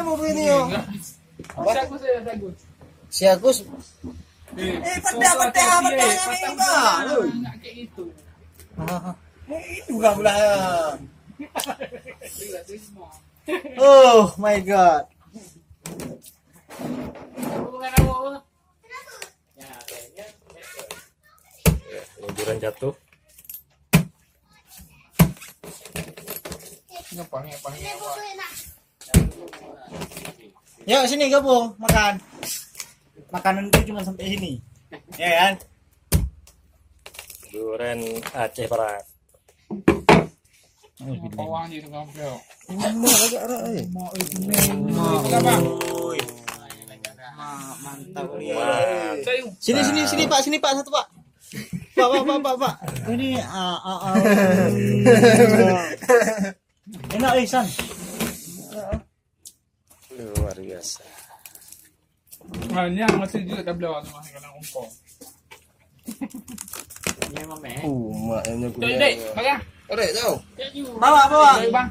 Apa begini yo? Si Agus. Pete amat ini Pak. Enggak kayak gitu. Itu enggak pula. Oh my god. Luncuran jatuh. Yuk sini gabung makan. Makanan itu cuma sampai sini. Ya kan? Duren Aceh Barat. Bawang gitu ngobrol. Mantap. Sini Sini Pak satu Pak. Pak. Ini enak San. Luar biasa. Nah, ini yang masih juga tak belawan masih kena umpong. Mak ini Dek, makan. Bawa. Bang.